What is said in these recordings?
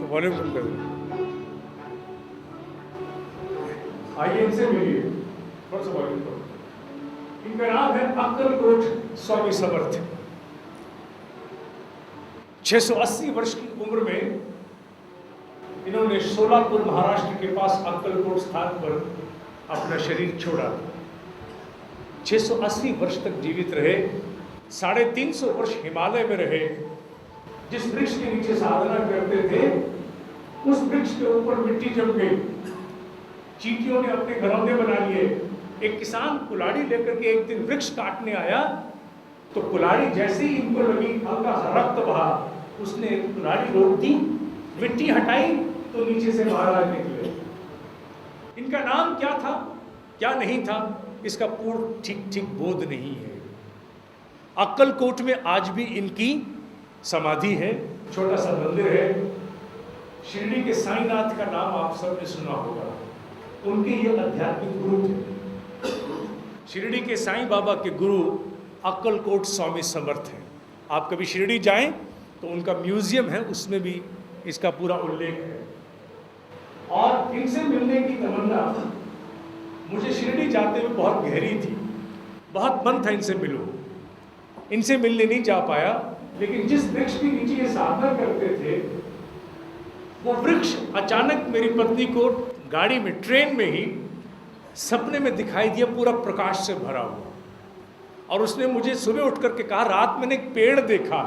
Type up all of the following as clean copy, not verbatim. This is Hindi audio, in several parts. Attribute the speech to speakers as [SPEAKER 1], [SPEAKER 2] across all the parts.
[SPEAKER 1] वॉल्यूम कम कर दो।
[SPEAKER 2] आइए इनसे मिलिए, थोड़ा सा वॉल्यूम करो। इनका नाम है अक्कलकोट स्वामी समर्थ। 680 वर्ष की उम्र में इन्होंने सोलापुर महाराष्ट्र के पास अक्कलकोट स्थान पर अपना शरीर छोड़ा। 680 वर्ष तक जीवित रहे, 350 वर्ष हिमालय में रहे। जिस वृक्ष के नीचे साधना करते थे उस वृक्ष के ऊपर मिट्टी जम गई, चींटियों ने अपने घरौंदे बना लिए। एक किसान कुल्हाड़ी लेकर के एक दिन वृक्ष काटने आया तो कुल्हाड़ी जैसे ही इनको लगी हल्का सा रक्त बहा, उसने कुल्हाड़ी रोक दी, मिट्टी हटाई तो नीचे से महाराज निकले। इनका नाम क्या था क्या नहीं था इसका पूर्ण ठीक बोध नहीं है। अक्कलकोट में आज भी इनकी समाधि है, छोटा सा मंदिर है। शिरडी के साईनाथ का नाम आप सबने सुना होगा, उनके ये आध्यात्मिक गुरु थे। शिरडी के साईं बाबा के गुरु अक्कलकोट स्वामी समर्थ हैं। आप कभी शिरडी जाएं तो उनका म्यूजियम है, उसमें भी इसका पूरा उल्लेख है। और इनसे मिलने की तमन्ना मुझे शिरडी जाते हुए बहुत गहरी थी, बहुत मन था इनसे मिलूं। इनसे मिलने नहीं जा पाया, लेकिन जिस वृक्ष के नीचे ये साधना करते थे वो वृक्ष अचानक मेरी पत्नी को गाड़ी में, ट्रेन में ही सपने में दिखाई दिया, पूरा प्रकाश से भरा हुआ। और उसने मुझे सुबह उठ करके कहा, रात मैंने एक पेड़ देखा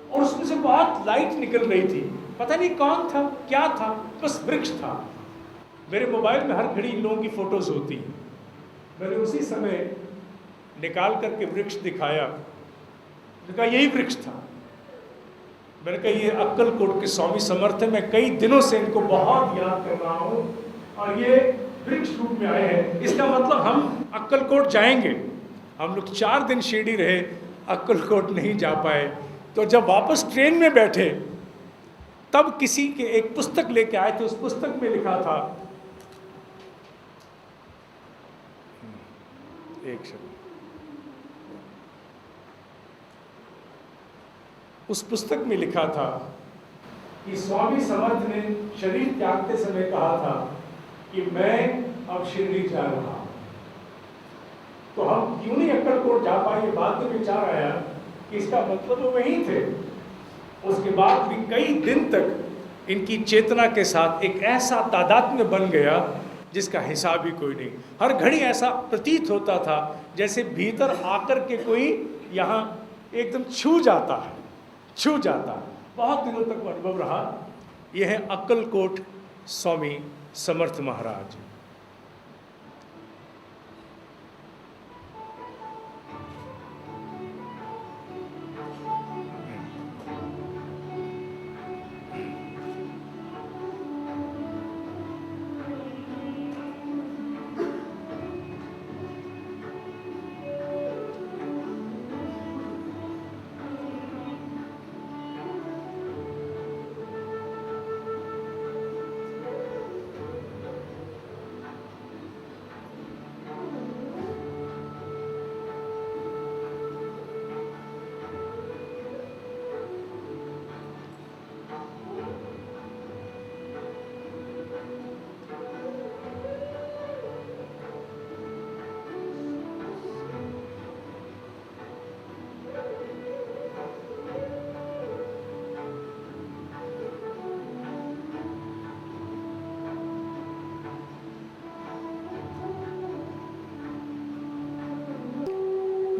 [SPEAKER 2] और उसमें से बहुत लाइट निकल रही थी, पता नहीं कौन था क्या था, बस वृक्ष था। मेरे मोबाइल में हर घड़ी इन लोगों की फोटोज होती हैं। मैंने उसी समय निकाल करके वृक्ष दिखाया, कहा यही वृक्ष था। मैंने कहा ये अक्कलकोट के स्वामी समर्थ है, मैं कई दिनों से इनको बहुत याद कर रहा हूँ और ये वृक्ष रूप में आए हैं। इसका मतलब हम अक्कलकोट जाएंगे। हम लोग 4 दिन शिरडी रहे, अक्कलकोट नहीं जा पाए। तो जब वापस ट्रेन में बैठे तब किसी के एक पुस्तक लेके आए थे, उस पुस्तक में लिखा था, एक शब्द, उस पुस्तक में लिखा था कि स्वामी समर्थ ने शरीर त्यागते समय कहा था कि मैं अब शिरडी जा रहा हूं। तो हम क्यों नहीं अक्कलकोट जा पाए, बाद में विचार आया कि इसका मतलब वो वहीं थे। उसके बाद भी कई दिन तक इनकी चेतना के साथ एक ऐसा तादात्म्य बन गया जिसका हिसाब ही कोई नहीं। हर घड़ी ऐसा प्रतीत होता था जैसे भीतर आकर के कोई यहाँ एकदम छू जाता है। बहुत दिनों तक वो अनुभव रहा। यह है अक्कलकोट स्वामी समर्थ महाराज।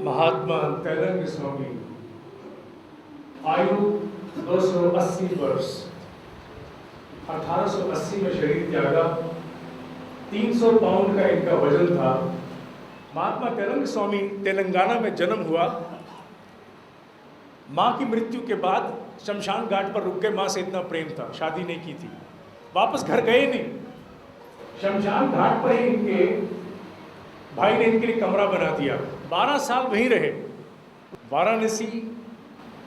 [SPEAKER 2] महात्मा तेलंग स्वामी, आयु 280 वर्ष, 1880 में शरीर त्यागा। 300 पाउंड का इनका वजन था। महात्मा तेलंग स्वामी तेलंगाना में जन्म हुआ। माँ की मृत्यु के बाद शमशान घाट पर रुक गए। माँ से इतना प्रेम था, शादी नहीं की थी, वापस घर गए नहीं। शमशान घाट पर ही इनके भाई ने इनके लिए कमरा बना दिया। 12 साल वहीं रहे। वाराणसी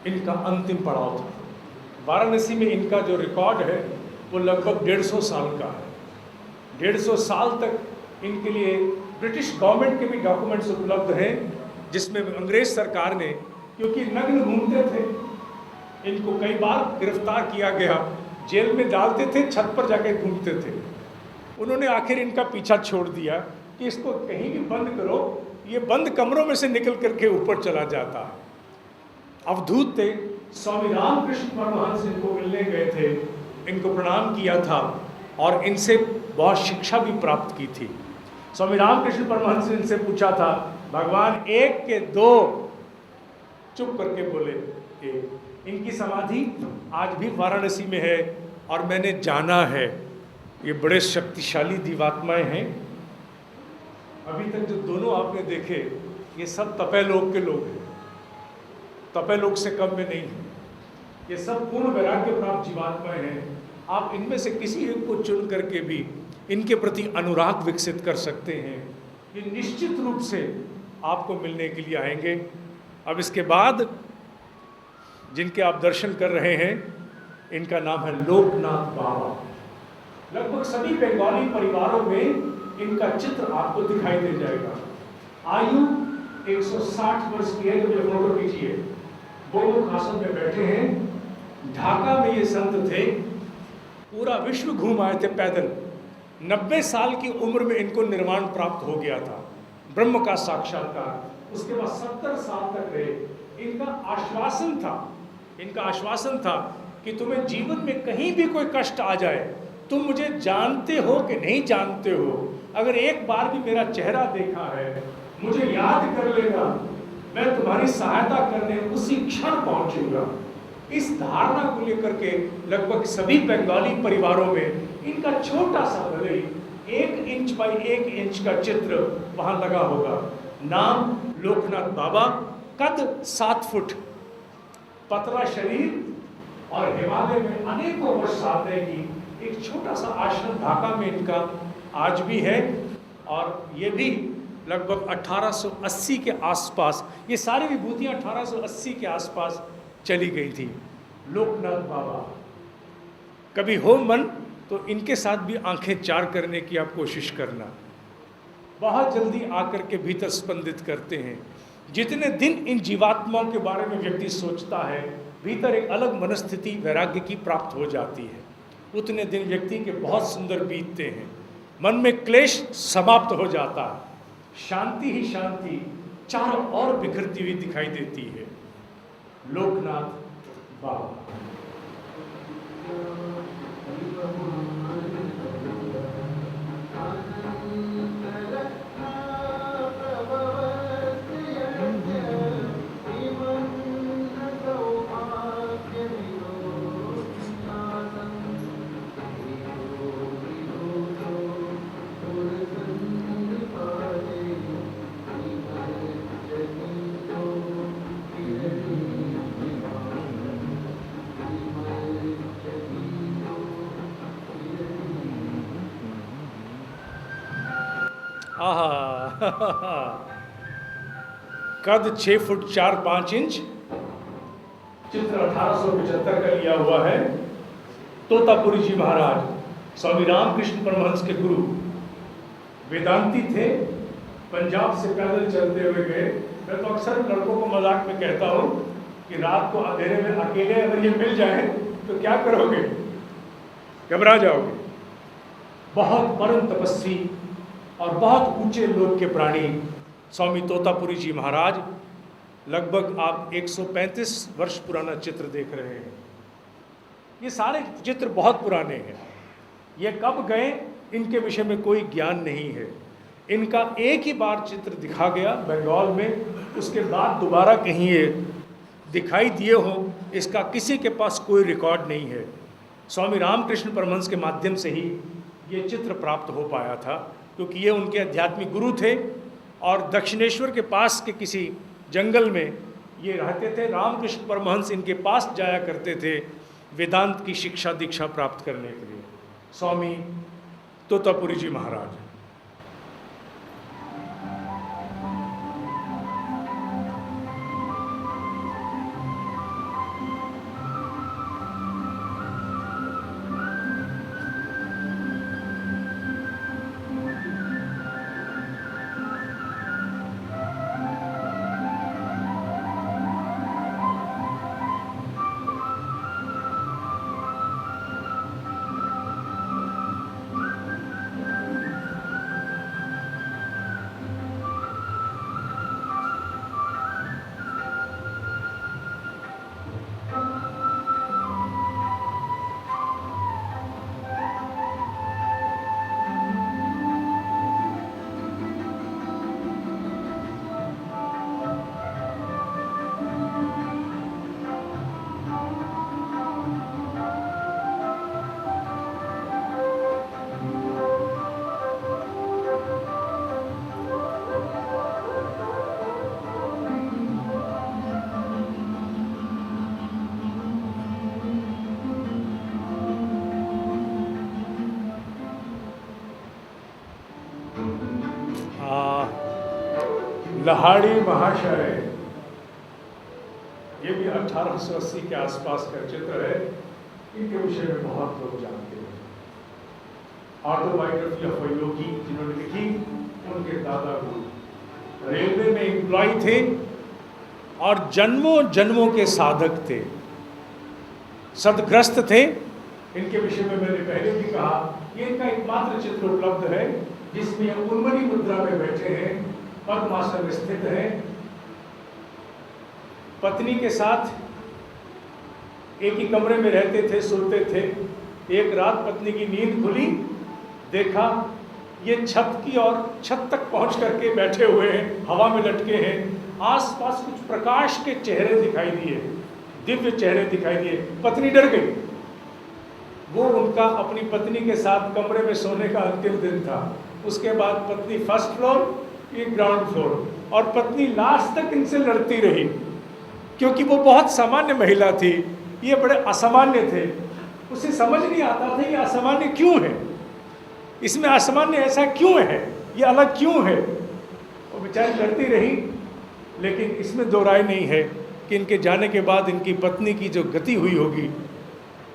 [SPEAKER 2] इनका अंतिम पड़ाव था। वाराणसी में इनका जो रिकॉर्ड है वो लगभग 150 साल का है। 150 साल तक इनके लिए ब्रिटिश गवर्नमेंट के भी डॉक्यूमेंट्स उपलब्ध हैं, जिसमें अंग्रेज सरकार ने, क्योंकि नग्न घूमते थे, इनको कई बार गिरफ्तार किया गया, जेल में डालते थे, छत पर जाके ढूंढते थे। उन्होंने आखिर इनका पीछा छोड़ दिया कि इसको कहीं भी बंद करो, ये बंद कमरों में से निकल करके ऊपर चला जाता है। अवधूत थे, स्वामी रामकृष्ण परमहंस इनको मिलने गए थे, इनको प्रणाम किया था और इनसे बहुत शिक्षा भी प्राप्त की थी। स्वामी रामकृष्ण परमहंस ने इनसे पूछा था, भगवान एक के दो? चुप करके बोले एक। इनकी समाधि आज भी वाराणसी में है और मैंने जाना है। ये बड़े शक्तिशाली दिवात्माएं हैं। अभी तक जो दोनों आपने देखे, ये सब तपे लोक के लोग हैं, तपे लोक से कम में नहीं है। ये सब पूर्ण वैराग्य प्राप्त जीवात्माएं हैं। आप इनमें से किसी एक को चुन करके भी इनके प्रति अनुराग विकसित कर सकते हैं। ये निश्चित रूप से आपको मिलने के लिए आएंगे। अब इसके बाद जिनके आप दर्शन कर रहे हैं, इनका नाम है लोकनाथ बाबा। लगभग सभी बंगाली परिवारों में इनका चित्र आपको दिखाई दे जाएगा। आयु 160 वर्ष की है। जब ये फोटो खींचिए, गोमुख आसन में बैठे हैं। ढाका में ये संत थे, पूरा विश्व घूम आए थे पैदल। 90 साल की उम्र में इनको निर्वाण प्राप्त हो गया था, ब्रह्म का साक्षात्कार। उसके बाद 70 साल तक रहे। इनका आश्वासन था कि तुम्हें जीवन में कहीं भी कोई कष्ट आ जाए, तुम मुझे जानते हो कि नहीं जानते हो, अगर एक बार भी मेरा चेहरा देखा है, मुझे याद कर लेना, मैं तुम्हारी सहायता करने उसी क्षण पहुंचूंगा। इस धारणा को लेकर के लगभग सभी बंगाली परिवारों में इनका छोटा सा भले 1 इंच बाई 1 इंच का चित्र वहां लगा होगा। नाम लोकनाथ बाबा, कद 7 फुट, पतला शरीर और हिमालय में अनेकों वर्ष साधने की एक छोटा सा आश्रम ढाका में इनका आज भी है। और ये भी लगभग 1880 के आसपास, ये सारी विभूतियाँ 1880 के आसपास चली गई थी। लोकनाथ बाबा, कभी हो मन तो इनके साथ भी आंखें चार करने की आप कोशिश करना। बहुत जल्दी आकर के भीतर स्पंदित करते हैं। जितने दिन इन जीवात्माओं के बारे में व्यक्ति सोचता है, भीतर एक अलग मनस्थिति वैराग्य की प्राप्त हो जाती है। उतने दिन व्यक्ति के बहुत सुंदर बीतते हैं। मन में क्लेश समाप्त हो जाता है, शांति ही शांति चारों ओर बिखरती हुई दिखाई देती है। लोकनाथ बाबा। कद 6 फुट 4-5 इंच, चित्र 1875 का लिया हुआ है। तोतापुरी जी महाराज, स्वामी रामकृष्ण परमहंस के गुरु, वेदांती थे, पंजाब से पैदल चलते हुए गए। मैं तो अक्सर लड़कों को मजाक में कहता हूँ कि रात को अंधेरे में अकेले अगर ये मिल जाए तो क्या करोगे, घबरा जाओगे। बहुत परम तपस्वी और बहुत ऊंचे लोक के प्राणी स्वामी तोतापुरी जी महाराज। लगभग आप 135 वर्ष पुराना चित्र देख रहे हैं। ये सारे चित्र बहुत पुराने हैं। ये कब गए इनके विषय में कोई ज्ञान नहीं है। इनका एक ही बार चित्र दिखा गया बंगाल में, उसके बाद दोबारा कहीं ये दिखाई दिए हों, इसका किसी के पास कोई रिकॉर्ड नहीं है। स्वामी रामकृष्ण परमहंस के माध्यम से ही ये चित्र प्राप्त हो पाया था, क्योंकि ये उनके आध्यात्मिक गुरु थे और दक्षिणेश्वर के पास के किसी जंगल में ये रहते थे। रामकृष्ण परमहंस इनके पास जाया करते थे वेदांत की शिक्षा दीक्षा प्राप्त करने के लिए। स्वामी तोतापुरी जी महाराज। लहाड़ी महाशय, ये भी 1880 के आसपास का चित्र है। इनके विषय में बहुत लोग जानते हैं। ऑटोबायोग्राफी ऑफ अ योगी जिन्होंने लिखी, उनके दादा गुरु रेलवे में एम्प्लॉय थे और जन्मों जन्मों के साधक थे, सदग्रस्त थे। इनके विषय में मैंने पहले भी कहा, ये इनका एकमात्र चित्र उपलब्ध है जिसमें उन्मनी मुद्रा में बैठे हैं, पद्मासन में स्थित हैं, पत्नी के साथ एक ही कमरे में रहते थे, सोते थे। एक रात पत्नी की नींद खुली, देखा ये छत की और छत तक पहुंच करके बैठे हुए हैं, हवा में लटके हैं। आसपास कुछ प्रकाश के चेहरे दिखाई दिए, दिव्य चेहरे दिखाई दिए। पत्नी डर गई। वो उनका अपनी पत्नी के साथ कमरे में सोने का अंतिम दिन था। उसके बाद पत्नी फर्स्ट फ्लोर, ये ग्राउंड फ्लोर, और पत्नी लास्ट तक इनसे लड़ती रही क्योंकि वो बहुत सामान्य महिला थी, ये बड़े असामान्य थे। उसे समझ नहीं आता था ये असामान्य क्यों है, इसमें असामान्य ऐसा क्यों है, ये अलग क्यों है। वो बेचारी लड़ती रही, लेकिन इसमें दो राय नहीं है कि इनके जाने के बाद इनकी पत्नी की जो गति हुई होगी,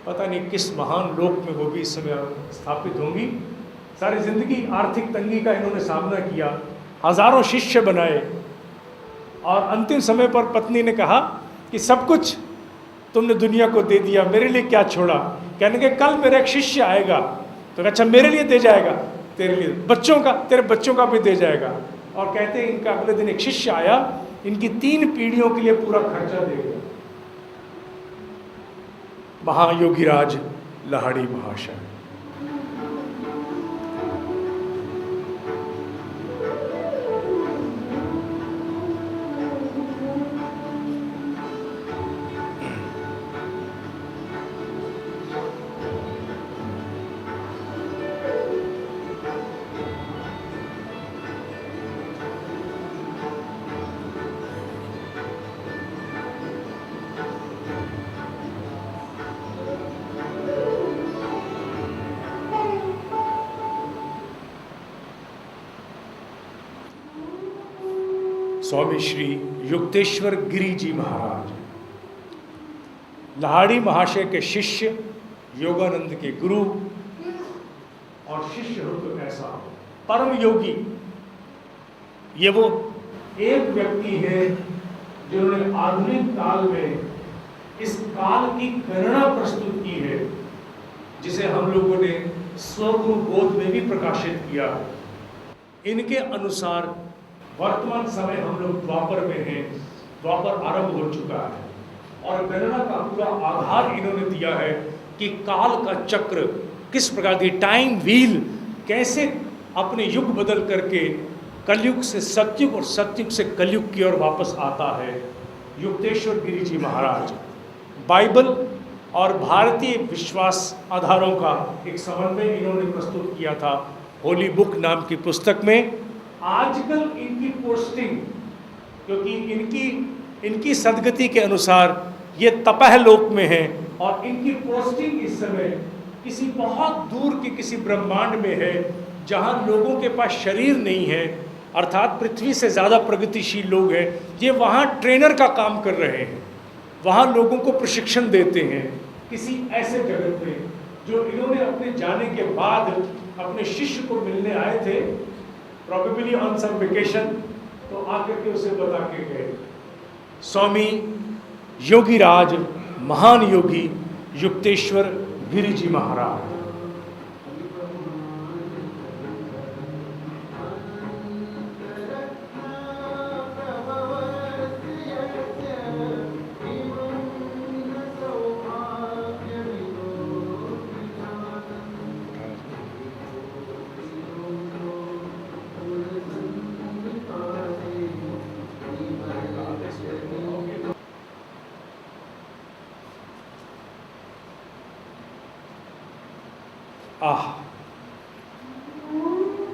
[SPEAKER 2] पता नहीं किस महान लोक में वो भी इस समय स्थापित होंगी। सारी जिंदगी आर्थिक तंगी का इन्होंने सामना किया, हजारों शिष्य बनाए, और अंतिम समय पर पत्नी ने कहा कि सब कुछ तुमने दुनिया को दे दिया, मेरे लिए क्या छोड़ा। कहने के कल मेरा एक शिष्य आएगा, तो अच्छा मेरे लिए दे जाएगा, तेरे लिए बच्चों का, तेरे बच्चों का भी दे जाएगा। और कहते हैं इनका अगले दिन एक शिष्य आया, इनकी 3 पीढ़ियों के लिए पूरा खर्चा दे गया। महायोगीराज लहाड़ी महाशय। स्वामी श्री युक्तेश्वर गिरी जी महाराज, लहाड़ी महाशय के शिष्य, योगानंद के गुरु, और शिष्य हो तो ऐसा हो, परम योगी। ये वो एक व्यक्ति है जिन्होंने आधुनिक काल में इस काल की गणना प्रस्तुत की है, जिसे हम लोगों ने स्वगुरु बोध में भी प्रकाशित किया। इनके अनुसार वर्तमान समय हम लोग द्वापर में हैं, द्वापर आरंभ हो चुका है, और गणना का पूरा आधार इन्होंने दिया है कि काल का चक्र किस प्रकार की टाइम व्हील कैसे अपने युग बदल करके कलयुग से सतयुग और सतयुग से कलयुग की ओर वापस आता है। युक्तेश्वर गिरी जी महाराज बाइबल और भारतीय विश्वास आधारों का एक समन्वय इन्होंने प्रस्तुत किया था होली बुक नाम की पुस्तक में। आजकल इनकी पोस्टिंग, क्योंकि इनकी सदगति के अनुसार ये तपह लोक में है, और इनकी पोस्टिंग इस समय किसी बहुत दूर के किसी ब्रह्मांड में है जहां लोगों के पास शरीर नहीं है, अर्थात पृथ्वी से ज़्यादा प्रगतिशील लोग हैं। ये वहाँ ट्रेनर का काम कर रहे हैं, वहाँ लोगों को प्रशिक्षण देते हैं किसी ऐसे जगत में, जो इन्होंने अपने जाने के बाद अपने शिष्य को मिलने आए थे, प्रॉबेबली ऑन सम वेकेशन, तो आकर के उसे बता के गए। स्वामी योगीराज महान योगी युक्तेश्वर गिरी जी महाराज।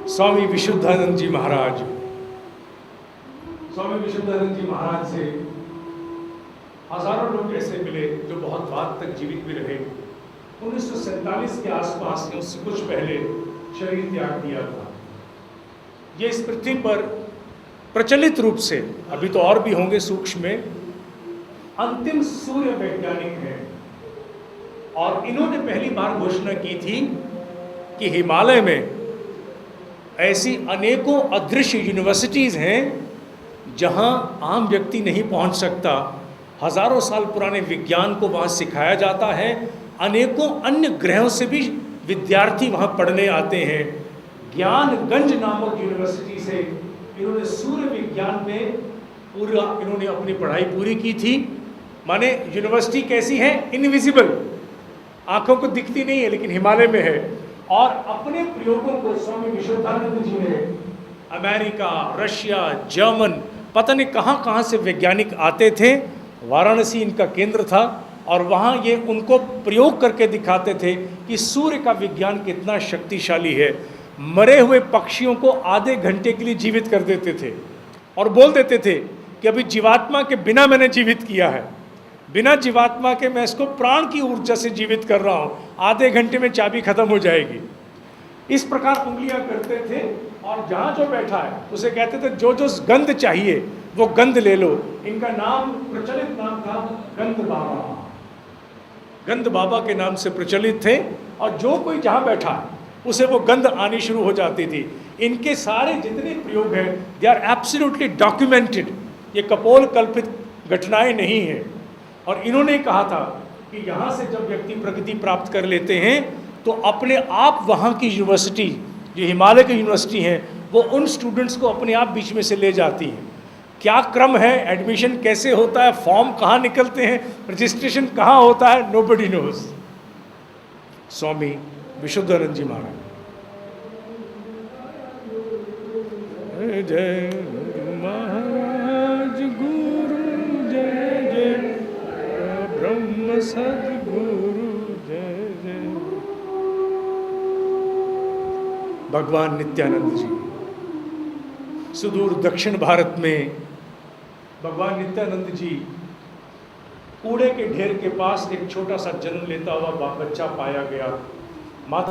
[SPEAKER 2] स्वामी विशुद्धानंद जी महाराज। स्वामी विशुद्धानंद जी महाराज से हजारों लोग ऐसे मिले जो बहुत बाद तक जीवित भी रहे। 1947 के आसपास, उससे कुछ पहले शरीर त्याग दिया था। ये इस पृथ्वी पर प्रचलित रूप से, अभी तो और भी होंगे सूक्ष्म में, अंतिम सूर्य वैज्ञानिक हैं। और इन्होंने पहली बार घोषणा की थी कि हिमालय में ऐसी अनेकों अदृश्य यूनिवर्सिटीज़ हैं जहां आम व्यक्ति नहीं पहुंच सकता। हजारों साल पुराने विज्ञान को वहां सिखाया जाता है। अनेकों अन्य ग्रहों से भी विद्यार्थी वहां पढ़ने आते हैं। ज्ञानगंज नामक यूनिवर्सिटी से इन्होंने सूर्य विज्ञान में पूरा इन्होंने अपनी पढ़ाई पूरी की थी। माने यूनिवर्सिटी कैसी है? इनविजिबल, आंखों को दिखती नहीं है, लेकिन हिमालय में है। और अपने प्रयोगों को स्वामी विश्वोत्थानंद जी ने अमेरिका, रशिया, जर्मन, पता नहीं कहाँ कहाँ से वैज्ञानिक आते थे। वाराणसी इनका केंद्र था और वहाँ ये उनको प्रयोग करके दिखाते थे कि सूर्य का विज्ञान कितना शक्तिशाली है। मरे हुए पक्षियों को आधे घंटे के लिए जीवित कर देते थे और बोल देते थे कि अभी जीवात्मा के बिना मैंने जीवित किया है, बिना जीवात्मा के मैं इसको प्राण की ऊर्जा से जीवित कर रहा हूँ, आधे घंटे में चाबी खत्म हो जाएगी। इस प्रकार उंगलियां करते थे और जहाँ जो बैठा है उसे कहते थे जो जो गंध चाहिए वो गंध ले लो। इनका नाम, प्रचलित नाम था गंध बाबा। गंध बाबा के नाम से प्रचलित थे और जो कोई जहाँ बैठा है उसे वो गंध आनी शुरू हो जाती थी। इनके सारे जितने प्रयोग हैं दे आर एब्सोल्युटली डॉक्यूमेंटेड, ये कपोल कल्पित घटनाएं नहीं हैं। और इन्होंने कहा था कि यहाँ से जब व्यक्ति प्रगति प्राप्त कर लेते हैं तो अपने आप वहाँ की यूनिवर्सिटी, जो हिमालय की यूनिवर्सिटी हैं, वो उन स्टूडेंट्स को अपने आप बीच में से ले जाती हैं। क्या क्रम है, एडमिशन कैसे होता है, फॉर्म कहाँ निकलते हैं, रजिस्ट्रेशन कहाँ होता है, नोबडी नोज। स्वामी विशुद्धानंद जी महाराज। जय गुरु महाराज, गुरु जय जय, ब्रह्म सद्गुरु जय जय। भगवान नित्यानंद जी सुदूर दक्षिण भारत में, भगवान नित्यानंद जी कूड़े के ढेर के पास एक छोटा सा जन्म लेता हुआ बच्चा पाया गया।